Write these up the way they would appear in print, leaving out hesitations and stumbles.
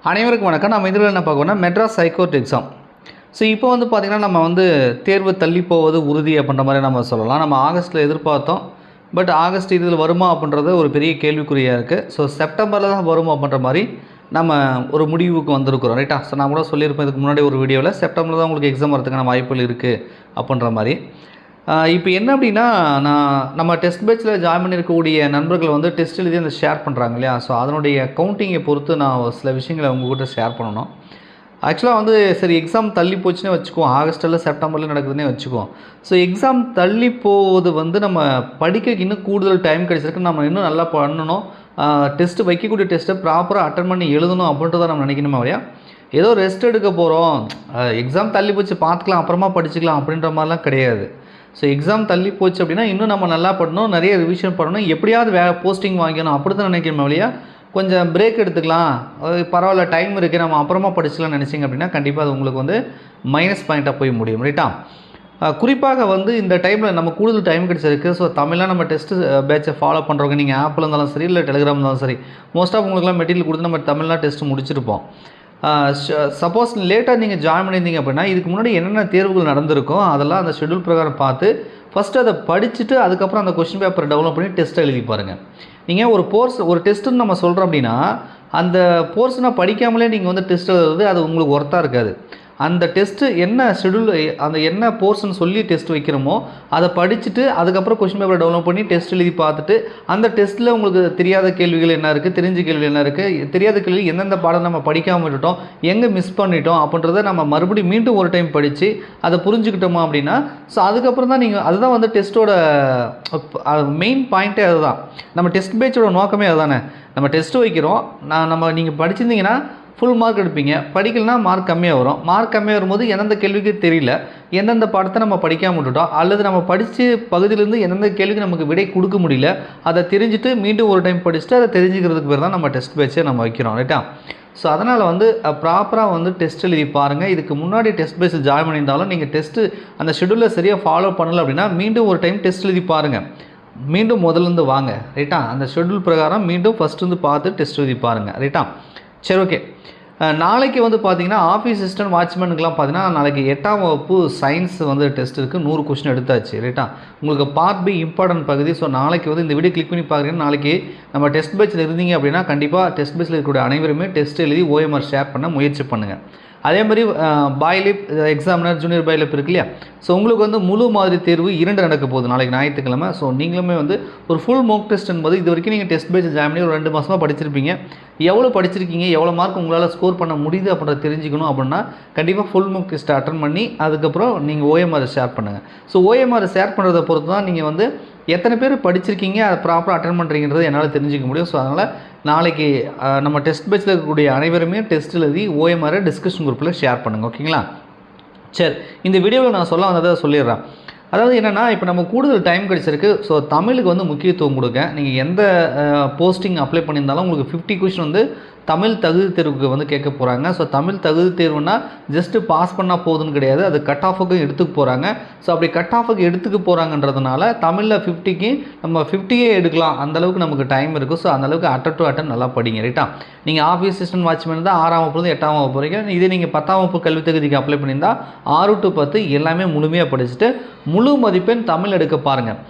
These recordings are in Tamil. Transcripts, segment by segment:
அனைவருக்கும் வணக்கம். நம்ம இதில் என்ன பார்க்கணும்னா மெட்ராஸ் ஹைகோர்ட் எக்ஸாம். ஸோ இப்போ வந்து பார்த்திங்கன்னா நம்ம வந்து தேர்வு தள்ளி போவது உறுதி அப்படின்ற மாதிரி நம்ம சொல்லலாம். நம்ம ஆகஸ்ட்டில் எதிர்பார்த்தோம், பட் ஆகஸ்ட் இதில் வருமா அப்படின்றது ஒரு பெரிய கேள்விக்குறியாக இருக்குது. ஸோ செப்டம்பரில் தான் வருமா அப்படின்ற மாதிரி நம்ம ஒரு முடிவுக்கு வந்திருக்கிறோம், ரைட்டா? ஸோ நான் கூட சொல்லியிருப்பேன் இதுக்கு முன்னாடி ஒரு வீடியோவில், செப்டம்பரில் தான் உங்களுக்கு எக்ஸாம் வரதுக்கான வாய்ப்புகள் இருக்குது அப்படின்ற மாதிரி. இப்போ என்ன அப்படின்னா, நம்ம டெஸ்ட் பேட்சில் ஜாயின் பண்ணியிருக்கக்கூடிய நண்பர்கள் வந்து டெஸ்ட் எழுதி அந்த ஷேர் பண்ணுறாங்க இல்லையா? ஸோ அதனுடைய கவுண்டிங்கை பொறுத்து நான் சில விஷயங்களை உங்கள்கிட்ட ஷேர் பண்ணணும். ஆக்சுவலாக வந்து சரி எக்ஸாம் தள்ளி போச்சுன்னே வச்சுக்குவோம், ஆகஸ்ட்டில் செப்டம்பரில் நடக்குதுன்னே வச்சுக்குவோம். ஸோ எக்ஸாம் தள்ளி போவது வந்து நம்ம படிக்க இன்னும் கூடுதல் டைம் கிடைச்சிருக்கு, நம்ம இன்னும் நல்லா பண்ணணும், டெஸ்ட்டு வைக்கக்கூடிய டெஸ்ட்டை ப்ராப்பராக அட்டன் பண்ணி எழுதணும் அப்படின்றத நம்ம நினைக்கணுமா இல்லையா? ஏதோ ரெஸ்ட் எடுக்க போகிறோம், எக்ஸாம் தள்ளி போச்சு பார்த்துக்கலாம் அப்புறமா படிச்சுக்கலாம் அப்படின்ற மாதிரிலாம் கிடையாது. ஸோ எக்ஸாம் தள்ளி போச்சு அப்படின்னா இன்னும் நம்ம நல்லா பண்ணணும், நிறைய ரிவிஷன் பண்ணணும், எப்படியாவது போஸ்டிங் வாங்கிக்கணும் அப்படி தான் நினைக்கணுமா இல்லையா? கொஞ்சம் பிரேக் எடுத்துக்கலாம், பரவாயில்ல டைம் இருக்குது நம்ம அப்புறமா படிச்சுக்கலாம்னு நினச்சிங்க அப்படின்னா கண்டிப்பாக அது உங்களுக்கு வந்து மைனஸ் பாயிண்ட்டாக போய் முடியும், ரைட்டா? குறிப்பாக வந்து இந்த டைமில் நம்ம கூடுதல் டைம் கிடச்சிருக்கு. ஸோ தமிழாக நம்ம டெஸ்ட்டு பேட்சை ஃபாலோ பண்ணுறவங்க, நீங்கள் ஆப்பில் இருந்தாலும் சரி இல்லை டெலிகிராம் இருந்தாலும் சரி, மோஸ்ட்டாக உங்களுக்குலாம் மெட்டீரியல் கொடுத்து நம்ம தமிழ்லாம் டெஸ்ட்டு முடிச்சிருப்போம். சப்போஸ் லேட்டாக நீங்கள் ஜாயின் பண்ணியிருந்தீங்க அப்படின்னா இதுக்கு முன்னாடி என்னென்ன தேர்வுகள் நடந்திருக்கோ அதெல்லாம் அந்த ஷெட்யூல் பிரகாரம் பார்த்து ஃபஸ்ட்டு அதை படிச்சுட்டு அதுக்கப்புறம் அந்த கொஸ்டின் பேப்பரை டெவலப் பண்ணி டெஸ்ட்டை எழுதி பாருங்கள். நீங்கள் ஒரு டெஸ்ட்டுன்னு நம்ம சொல்கிறோம் அப்படின்னா அந்த போர்ஷனை படிக்காமலே நீங்கள் வந்து டெஸ்ட் எழுதுறது அது உங்களுக்கு ஒர்த்தாக இருக்காது. அந்த டெஸ்ட்டு என்ன ஷெட்யூல், அந்த என்ன போர்ஷன் சொல்லி டெஸ்ட் வைக்கிறோமோ அதை படிச்சுட்டு அதுக்கப்புறம் கொஸ்டின் பேப்பரை டெவலப் பண்ணி டெஸ்ட் எழுதி பார்த்துட்டு அந்த டெஸ்ட்டில் உங்களுக்கு தெரியாத கேள்விகள் என்ன இருக்குது, தெரிஞ்ச கேள்வி என்ன இருக்குது, தெரியாத கேள்வி எந்தெந்த பாடம் நம்ம படிக்காமல் விட்டுட்டோம், எங்கே மிஸ் பண்ணிட்டோம் அப்படின்றத நம்ம மறுபடியும் மீண்டும் ஒரு டைம் படித்து அதை புரிஞ்சுக்கிட்டோமா அப்படின்னா ஸோ அதுக்கப்புறம் தான் நீங்கள் அதுதான் வந்து டெஸ்ட்டோட மெயின் பாயிண்ட்டே அதுதான். நம்ம டெஸ்ட் பேட்சோட நோக்கமே அதுதானே. நம்ம டெஸ்ட்டு வைக்கிறோம், நீங்கள் படிச்சிருந்தீங்கன்னா ஃபுல் மார்க் எடுப்பீங்க, படிக்கலைன்னா மார்க் கம்மியாக வரும். மார்க் கம்மியாக வரும்போது எந்தெந்த கேள்விக்கு தெரியல, எந்தெந்த பாடத்தை நம்ம படிக்காமல் விட்டுட்டோம், அல்லது நம்ம படித்து பகுதியிலேருந்து எந்தெந்த கேள்விக்கு நமக்கு விடை கொடுக்க முடியல அதை தெரிஞ்சுட்டு மீண்டும் ஒரு டைம் படிச்சுட்டு அதை தெரிஞ்சுக்கிறதுக்கு பேர் தான் நம்ம டெஸ்ட் பேட்சை நம்ம வைக்கிறோம், ரைட்டா? ஸோ அதனால் வந்து ப்ராப்பராக வந்து டெஸ்ட் எழுதி பாருங்கள். இதுக்கு முன்னாடி டெஸ்ட் பேஸில் ஜாயின் பண்ணியிருந்தாலும் நீங்கள் டெஸ்ட்டு அந்த ஷெட்யூலில் சரியாக ஃபாலோ பண்ணலை அப்படின்னா மீண்டும் ஒரு டைம் டெஸ்ட் எழுதி பாருங்கள், மீண்டும் முதல்லேருந்து வாங்க, ரைட்டா? அந்த ஷெட்யூல் பிரகாரம் மீண்டும் ஃபஸ்ட்டு பார்த்து டெஸ்ட் எழுதி பாருங்கள், ரைட்டா? சரி, ஓகே. நாளைக்கு வந்து பார்த்திங்கன்னா ஆஃபீஸ் அசிஸ்டன்ட் வாட்ச்மேனுக்குலாம் பார்த்தீங்கன்னா நாளைக்கு 8ஆம் வகுப்பு சயின்ஸ் வந்து டெஸ்ட் இருக்குது, 100 கொஸ்டின் எடுத்தாச்சு, ரைட்டா? உங்களுக்கு பார்ட் பி இம்பார்ட்டன்ட் பகுதி. ஸோ நாளைக்கு வந்து இந்த வீடியோ கிளிக் பண்ணி பார்க்குறீங்கன்னா நாளைக்கு நம்ம டெஸ்ட் பேட்சில் இருந்தீங்க அப்படின்னா கண்டிப்பாக டெஸ்ட் பேட்சில் இருக்கக்கூடிய அனைவருமே டெஸ்ட் எழுதி ஓஎம்ஆர் ஷேர் பண்ண முயற்சி பண்ணுங்கள். அதே மாதிரி பாய்லிப் எக்ஸாமினர் ஜூனியர் பாய்லிப் இருக்கு இல்லையா? ஸோ உங்களுக்கு வந்து முழு மாதிரி தேர்வு 2 நடக்க போகுது நாளைக்கு ஞாயிற்றுக்கிழமை. ஸோ நீங்களுமே வந்து ஒரு ஃபுல் மோக் டெஸ்ட் என்பது இது வரைக்கும் நீங்கள் டெஸ்ட் பேட்ச் ஜாயின் பண்ணி ஒரு 2 மாதமாக படிச்சிருப்பீங்க. எவ்வளோ படிச்சிருக்கீங்க, எவ்வளோ மார்க் உங்களால் ஸ்கோர் பண்ண முடியுது அப்படின்றத தெரிஞ்சுக்கணும் அப்படின்னா கண்டிப்பாக ஃபுல் மோக் டெஸ்ட்டை அட்டன் பண்ணி அதுக்கப்புறம் நீங்கள் ஓஎம்ஆர் ஷேர் பண்ணுங்கள். ஸோ ஓஎம்ஆர் ஷேர் பண்ணுறதை பொறுத்து தான் நீங்கள் வந்து எத்தனை பேர் படிச்சிருக்கீங்க, அதை ப்ராப்பராக அட்டன் பண்ணுறீங்கிறது என்னால் தெரிஞ்சிக்க முடியும். ஸோ அதனால் நாளைக்கு நம்ம டெஸ்ட் பேட்சில் இருக்கக்கூடிய அனைவருமே டெஸ்ட் எழுதி ஓஎம்ஆரை டிஸ்கஷன் குரூப்பில் ஷேர் பண்ணுங்கள், ஓகேங்களா? சரி, இந்த வீடியோவில் நான் சொல்ல வந்ததை சொல்லிடுறேன். அதாவது என்னென்னா, இப்போ நம்ம கூடுதல் டைம் கிடச்சிருக்கு. ஸோ தமிழுக்கு வந்து முக்கியத்துவம் கொடுங்க. நீங்கள் எந்த போஸ்டிங் அப்ளை பண்ணியிருந்தாலும் உங்களுக்கு 50 கொஸ்டின் வந்து தமிழ் தகுதி தேர்வுக்கு வந்து கேட்க போகிறாங்க. ஸோ தமிழ் தகுதி தேர்வுனா ஜஸ்ட்டு பாஸ் பண்ணால் போதுன்னு கிடையாது, அது கட் ஆஃபுக்கு எடுத்துக்க போகிறாங்க. ஸோ அப்படி கட் ஆஃபுக்கு எடுத்துக்க போகிறாங்கன்றதுனால தமிழில் 50க்கு நம்ம 50யே எடுக்கலாம், அந்தளவுக்கு நமக்கு டைம் இருக்குது. ஸோ அந்தளவுக்கு அட்டன் நல்லா படிங்க, ரைட்டா? நீங்கள் ஆஃபீஸ் அசிஸ்டன்ட் வாட்ச்மேன் தான் 6ஆம் வகுப்புலேருந்து 8ஆம் வகுப்பு வரைக்கும், இதே நீங்கள் 10ஆம் வகுப்பு கல்வி தகுதிக்கு அப்ளை பண்ணியிருந்தால் 6 to 10 எல்லாமே முழுமையாக படிச்சுட்டு முழு மதிப்பெண் தமிழ் எடுக்க பாருங்கள்.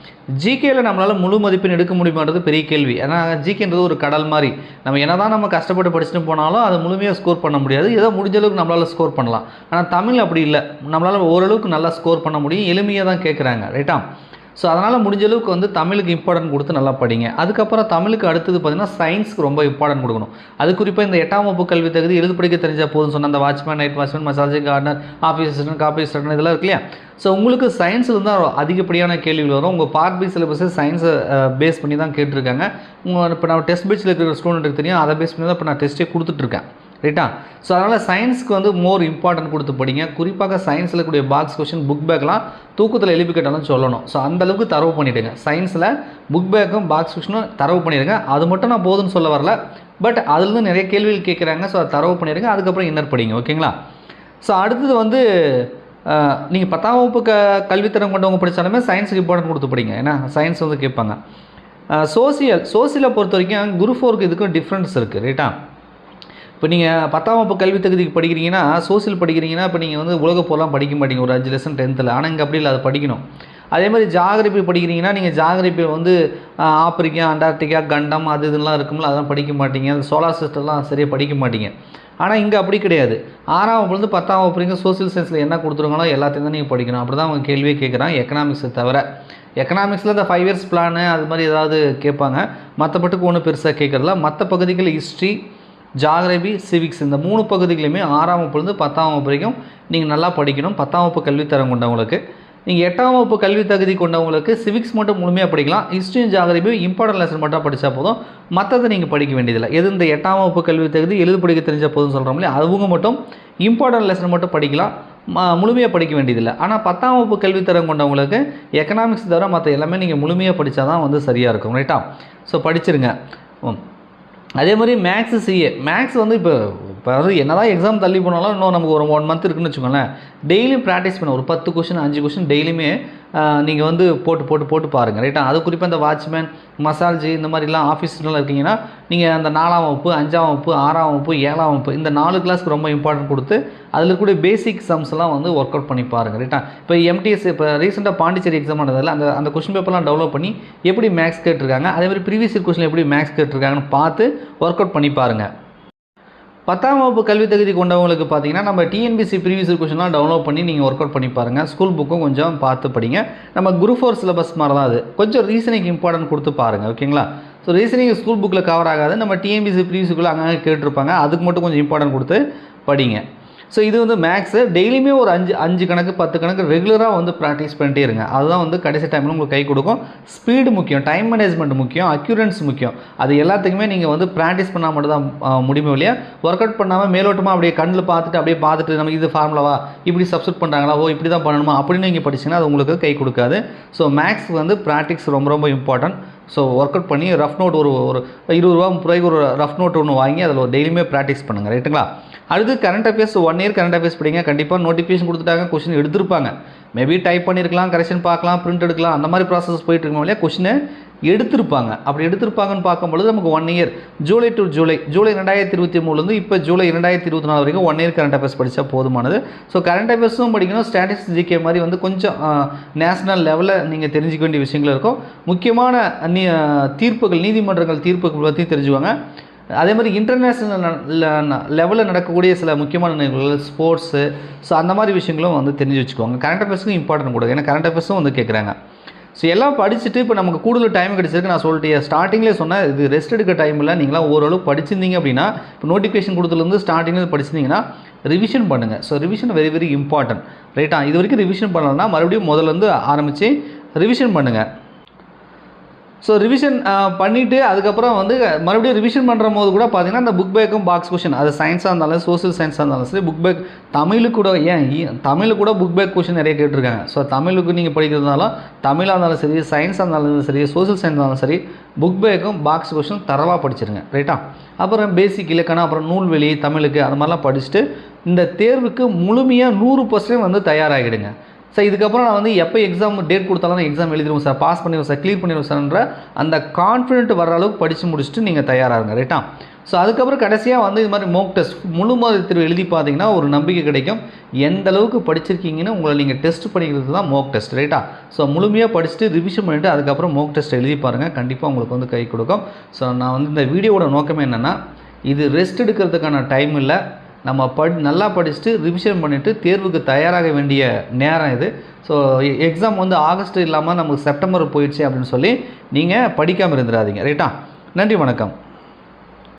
ஜிகேயில் நம்மளால் முழு மதிப்பெண் எடுக்க முடியுமான்றது பெரிய கேள்வி. ஏன்னா ஜிகேன்றது ஒரு கடல் மாதிரி, நம்ம என்ன தான் நம்ம கஷ்டப்பட்டு படிச்சுட்டு போனாலும் அதை முழுமையாக ஸ்கோர் பண்ண முடியாது. ஏதோ முடிஞ்ச அளவுக்கு நம்மளால் ஸ்கோர் பண்ணலாம். ஆனால் தமிழ் அப்படி இல்லை, நம்மளால் ஓரளவுக்கு நல்லா ஸ்கோர் பண்ண முடியும், எளிமையாக தான் கேட்குறாங்க, ரைட்டா? ஸோ அதனால் முடிஞ்ச அளவுக்கு வந்து தமிழுக்கு இம்பார்ட்டன்ட் கொடுத்து நல்லா படிங்க. அதுக்கப்புறம் தமிழுக்கு அடுத்தது பார்த்திங்கன்னா சயின்ஸுக்கு ரொம்ப இம்பார்ட்டன்ட் கொடுக்கணும். அது குறிப்பாக இந்த 8ஆம் வகுப்பு கல்வி தகுதி எழுது படிக்க தெரிஞ்சால் போதும் சொன்ன அந்த watchman, night watchman, massage gardener, office assistant, copy assistant இதெல்லாம் இருக்கு இல்லையா? ஸோ உங்களுக்கு சயின்ஸில் தான் அதிகப்படியான கேள்விகள் வரும். உங்கள் பார்ட் பி சிலபஸை சயின்ஸை பேஸ் பண்ணி தான் கேட்டிருக்காங்க. இப்போ நான் டெஸ்ட் பேட்சில் இருக்கிற ஸ்டூடெண்ட்டுக்கு தெரியும், அதை பேஸ் பண்ணி தான் இப்போ நான் டெஸ்ட்டே கொடுத்துட்ருக்கேன், ரைட்டா? ஸோ அதனால் சயின்ஸுக்கு வந்து மோர் இம்பார்ட்டன்ட் கொடுத்து படிங்க. குறிப்பாக சயின்ஸில் கூடிய பாக்ஸ் கொஸ்டின் புக் பேக்லாம் தூக்கத்தில் எழுப்பி கேட்டாலும் சொல்லணும். ஸோ அந்தளவுக்கு தரவு பண்ணிவிடுங்க. சயின்ஸில் புக் பேக்கும் பாக்ஸ் கொஸ்டினும் தரவு பண்ணிடுங்க. அது மட்டும் நான் போதுன்னு சொல்ல வரல, பட் அதுலேருந்து நிறைய கேள்விகள் கேட்குறாங்க. ஸோ அதை தரவு பண்ணிடுங்க, அதுக்கப்புறம் இன்னர் படிங்க, ஓகேங்களா? ஸோ அடுத்தது வந்து நீங்கள் 10ஆம் வகுப்பு கல்வித்தரம் கொண்டவங்க படித்தாலுமே சயின்ஸுக்கு இம்பார்ட்டன்ட் கொடுத்து படிங்க. ஏன்னா சயின்ஸ் வந்து கேட்பாங்க. சோசியலை பொறுத்த வரைக்கும் குரூப் 4க்கு இதுக்கும் டிஃப்ரென்ஸ் இருக்குது, ரைட்டா? இப்போ நீங்கள் 10ஆம் வகுப்பு கல்வி தகுதிக்கு படிக்கிறீங்கன்னா, சோசியல் படிக்கிறீங்கன்னா, இப்போ நீங்கள் வந்து உலகப்போர்லாம் படிக்க மாட்டீங்க ஒரு 5 லெசன் 10த்தில். ஆனால் இங்கே அப்படி இல்லை, அதை படிக்கணும். அதே மாதிரி ஜியாகிரபி படிக்கிறீங்கன்னா, நீங்கள் ஜியாகிரபி வந்து ஆப்பிரிக்கா, அண்டார்டிகா, கண்டம் அது இதெல்லாம் இருக்கும்ல, அதெல்லாம் படிக்க மாட்டீங்க. அந்த சோலார் சிஸ்டம்லாம் சரியாக படிக்க மாட்டீங்க. ஆனால் இங்கே அப்படி கிடையாது. 6ஆம் வகுப்புலேருந்து 10ஆம் வகுப்பு வரைக்கும் சோசியல் சயின்ஸில் என்ன கொடுத்துருக்காங்களோ எல்லாத்தையும் தான் நீங்கள் படிக்கணும். அப்படி தான் அவங்க கேள்வியே கேட்குறாங்க, எக்கனாமிக்ஸை தவிர. எக்கனாமிக்ஸில் இந்த 5 இயர்ஸ் பிளானு அது மாதிரி ஏதாவது கேட்பாங்க. மற்றபட்டுக்கு ஒன்றும் பெருசாக கேட்குறதில்ல. மற்ற பகுதிகள் ஹிஸ்ட்ரி, ஜியாகிரபி, சிவிக்ஸ் இந்த 3 பகுதிகளையுமே 6ஆம் வகுப்புலேருந்து 10ஆம் வகுப்பு வரைக்கும் நீங்கள் நல்லா படிக்கணும். 10ஆம் வகுப்பு கல்வித்தரம் கொண்டவங்களுக்கு. நீங்கள் 8ஆம் வகுப்பு கல்வி தகுதி கொண்டவங்களுக்கு சிவிக்ஸ் மட்டும் முழுமையாக படிக்கலாம். ஹிஸ்ட்ரியும் ஜியாகிரபியும் இம்பார்ட்டன்ட் லெசன் மட்டும் படித்தா போதும், மற்றதை நீங்கள் படிக்க வேண்டியதில்லை. எது இந்த 8ஆம் வகுப்பு கல்வி தகுதி எழுது படிக்க தெரிஞ்ச போதும் சொல்கிறோம் இல்லையா, அவங்க மட்டும் இம்பார்ட்டன்ட் லெசன் மட்டும் படிக்கலாம், முழுமையாக படிக்க வேண்டியதில்லை. ஆனால் 10ஆம் வகுப்பு கல்வித்தரம் கொண்டவங்களுக்கு எக்கனாமிக்ஸ் தவிர மற்ற எல்லாமே நீங்கள் முழுமையாக படித்தா தான் வந்து சரியாக இருக்கும். ரைட்டா? ஸோ படிச்சிருங்க. அதே மாதிரி மேக்ஸு, சிஏ. மேக்ஸ் வந்து இப்போ வந்து என்ன தான் எக்ஸாம் தள்ளி போனாலும் இன்னும் நமக்கு ஒரு 1 மந்த் இருக்குன்னு வச்சுக்கோங்களேன். டெய்லியும் ப்ராக்டிஸ் பண்ண ஒரு 10 கொஷின் 5 கொஷின் டெய்லியுமே நீங்கள் வந்து போட்டு பாருங்கள். ரைட்டா? அது குறிப்பாக இந்த வாட்ச்மேன், மசால்ஜி இந்த மாதிரிலாம் ஆஃபீஸ்லாம் இருக்கீங்கன்னா, நீங்கள் அந்த 4ஆம் வகுப்பு, 5ஆம் வகுப்பு, 6ஆம் வகுப்பு, 7ஆம் வகுப்பு இந்த 4 கிளாஸ்க்கு ரொம்ப இம்பார்ட்டன்ட் கொடுத்து அதில் இருக்கக்கூடிய பேசிக் சம்ஸ்லாம் வந்து ஒர்க் அவுட் பண்ணி பாருங்கள். ரைட்டா? இப்போ எம்டிஎஸ் இப்போ ரீசெண்டாக பாண்டிச்சேரி எக்ஸாம் ஆனதில் அந்த கொஷின் பேப்பர்லாம் டெவலப் பண்ணி எப்படி மேக்ஸ் கேட்டிருக்காங்க, அதேமாதிரி ப்ரீவியஸ் இயர் கொஷின் எப்படி மேக்ஸ் கேட்டிருக்காங்கன்னு பார்த்து ஒர்க் அவுட் பண்ணி பாருங்கள். 10ஆம் வகுப்பு கல்வி தகுதி கொண்டவங்களுக்கு பார்த்தீங்கன்னா, நம்ம டிஎன்பிசி ப்ரீவியஸ் இயர் கொஷின்லாம் டவுன்லோட் பண்ணி நீங்கள் ஒர்க் அவுட் பண்ணி பாருங்கள். ஸ்கூல் புக்கும் கொஞ்சம் பார்த்து படிங்க. நம்ம குரூப் 4 சிலபஸ் மாதிரி தான் அது. கொஞ்சம் ரீசனிங் இம்பார்ட்டன்ட் கொடுத்து பாருங்கள். ஓகேங்களா? ஸோ ரீசனிங் ஸ்கூல் புக்கில் கவர் ஆகாது. நம்ம டிஎன்பிசி ப்ரீவியஸ்க்குள்ளே அங்கங்கே கேட்டிருப்பாங்க, அதுக்கு மட்டும் கொஞ்சம் இம்பார்ட்டன்ட் கொடுத்து படிங்க. ஸோ இது வந்து மேக்ஸு டெய்லியுமே ஒரு 5 கணக்கு 10 கணக்கு ரெகுலராக வந்து ப்ராக்டிஸ் பண்ணிட்டே இருங்க. அதுதான் வந்து கடைசி டைமில் உங்களுக்கு கை கொடுக்கும். ஸ்பீடு முக்கியம், டைம் மேனேஜ்மெண்ட் முக்கியம், அக்யூரன்ஸ் முக்கியம். அது எல்லாத்துக்குமே நீங்கள் வந்து ப்ராக்டிஸ் பண்ணால் மட்டும் தான் முடியும் இல்லையா? ஒர்க் அவுட் பண்ணாமல் மேலோட்டமாக அப்படியே கண்ணில் பார்த்துட்டு நம்ம இது ஃபார்முலாவா இப்படி சப்ஸ்டிட் பண்ணுறாங்களா, ஓ இப்படி தான் பண்ணணுமா அப்படின்னு நீங்கள் படிச்சிங்கன்னா அது உங்களுக்கு கை கொடுக்காது. ஸோ மேக்ஸ் வந்து ப்ராக்டிஸ் ரொம்ப ரொம்ப இம்பார்ட்டன்ட். ஸோ ஒர்க் அவுட் பண்ணி ரஃப் நோட் ஒரு 20 ரூபா 30 ரூபாய்க்கு ஒரு ரஃப் நோட் ஒன்று வாங்கி அதில் டெய்லியுமே ப்ராக்டிஸ் பண்ணுங்கள். ரைட்டுங்களா? அடுத்து current affairs 1 year current affairs படிங்க. கண்டிப்பாக நோட்டிஃபிகேஷன் கொடுத்துட்டாங்க, கொஷின் எடுத்திருப்பாங்க. மேபி டைப் பண்ணியிருக்கலாம், கரெக்ஷன் பார்க்கலாம், பிரிண்ட் எடுக்கலாம், அந்த மாதிரி ப்ராசஸ் போயிட்டு இருக்கோம் இல்லையா? கொஷினை எடுத்திருப்பாங்க. அப்படி எடுத்திருப்பாங்கன்னு பார்க்கும்பொழுது நமக்கு 1 இயர் ஜூலை 2023 இப்போ ஜூலை 2024 வரைக்கும் 1 இயர் கரண்ட் அஃபேர்ஸ் படித்தா போதுமானது. ஸோ கரண்ட் அஃபேர்ஸும் படிக்கணும், ஸ்டாட்டிஸ்டிக்ஸ் ஜிகே மாதிரி வந்து கொஞ்சம் நேஷனல் லெவலில் நீங்கள் தெரிஞ்சிக்க வேண்டிய விஷயங்கள் இருக்கும். முக்கியமான தீர்ப்புகள், நீதிமன்றங்கள் தீர்ப்புகள் பற்றி தெரிஞ்சுவாங்க. அதே மாதிரி இன்டர்நேஷ்னல் லெவலில் நடக்கக்கூடிய சில முக்கியமான நிகழ்வுகள், ஸ்போர்ட்ஸு, ஸோ அந்த மாதிரி விஷயங்களும் வந்து தெரிஞ்சு வச்சுக்கோங்க. கரண்ட் அஃபேர்ஸுக்கும் இம்பார்ட்டன்ட் கொடுங்க, ஏன்னா கரண்ட் அஃபேர்ஸும் வந்து கேட்குறாங்க. ஸோ எல்லாம் படிச்சுட்டு இப்போ நமக்கு கூடுதல் டைம் கிடச்சிருக்கு. நான் சொல்லிட்டு ஸ்டார்டிங்லேயே சொன்னேன், இது ரெஸ்ட் எடுக்க டைமில் நீங்களாம் ஓரளவு படிச்சிருந்தீங்க அப்படின்னா, இப்போ நோட்டிஃபிகேஷன் கொடுத்துலேருந்து ஸ்டார்டிங்லேருந்து படிச்சிருந்தீங்கன்னா ரிவிஷன் பண்ணுங்கள். So revision very very important. ரைட்டா? இது வரைக்கும் ரிவிஷன் பண்ணலன்னா மறுபடியும் முதல்லேருந்து ஆரம்பித்து ரிவிஷன் பண்ணுங்கள். ஸோ ரிவிஷன் பண்ணிவிட்டு அதுக்கப்புறம் வந்து மறுபடியும் ரிவிஷன் பண்ணுற போது கூட பார்த்தீங்கன்னா இந்த புக் பேக்கும் பாக்ஸ் கொஷின், அது சயின்ஸாக இருந்தாலும் சோசியல் சயின்ஸாக இருந்தாலும் சரி, புக் பேக் தமிழுக்கு கூட தமிழுக்கு கூட புக் பேக் கொஷின் நிறைய கேட்டிருக்காங்க. ஸோ தமிழுக்கு நீங்கள் படிக்கிறதுனாலும் தமிழாக இருந்தாலும் சரி, சயின்ஸாக இருந்தாலும் சரி, சோசியல் சயின்ஸ் இருந்தாலும் சரி, புக் பேக்கும் பாக்ஸ் கொஷின் தரவாக படிச்சிருங்க. ரைட்டா? அப்புறம் பேசிக் இலக்கணம், அப்புறம் நூல்வெளி தமிழுக்கு அது மாதிரிலாம் படிச்சுட்டு இந்த தேர்வுக்கு முழுமையாக 100% வந்து தயாராகிடுங்க. சார் இதுக்கப்புறம் நான் வந்து எப்போ எக்ஸாம் டேட் கொடுத்தாலும் நான் எக்ஸாம் எழுதிடுவோம் சார், பாஸ் பண்ணிடுவோம் சார், கிளியர் பண்ணிடுவோம் சார்ன்ற அந்த கான்ஃபிடென்ட் வர அளவுக்கு படித்து முடிச்சுட்டு நீங்கள் தயாராகுங்க. ரைட்டா? ஸோ அதுக்கப்புறம் கடைசியாக வந்து இது மாதிரி மோக் டெஸ்ட் முழு மாதிரி தேர்வு எழுதி பார்த்தீங்கன்னா ஒரு நம்பிக்கை கிடைக்கும். எந்த அளவுக்கு படிச்சிருக்கீங்கன்னு உங்களை நீங்கள் டெஸ்ட் பண்ணிக்கிறது தான் மோக் டெஸ்ட். ரைட்டா? ஸோ முழுமையாக படிச்சுட்டு ரிவிஷன் பண்ணிவிட்டு அதுக்கப்புறம் மோக் டெஸ்ட் எழுதி பாருங்கள், கண்டிப்பாக உங்களுக்கு வந்து கை கொடுக்கும். ஸோ நான் வந்து இந்த வீடியோவோட நோக்கமே என்னென்னா, இது ரெஸ்ட் எடுக்கிறதுக்கான டைம் இல்லை, நம்ம நல்லா படிச்சுட்டு ரிவிஷன் பண்ணிவிட்டு தேர்வுக்கு தயாராக வேண்டிய நேரம் இது. ஸோ எக்ஸாம் வந்து ஆகஸ்ட் இல்லாமல் நமக்கு செப்டம்பர் போயிடுச்சு அப்படின்னு சொல்லி நீங்கள் படிக்காமல் இருந்துடாதீங்க. ரைட்டா? நன்றி, வணக்கம்.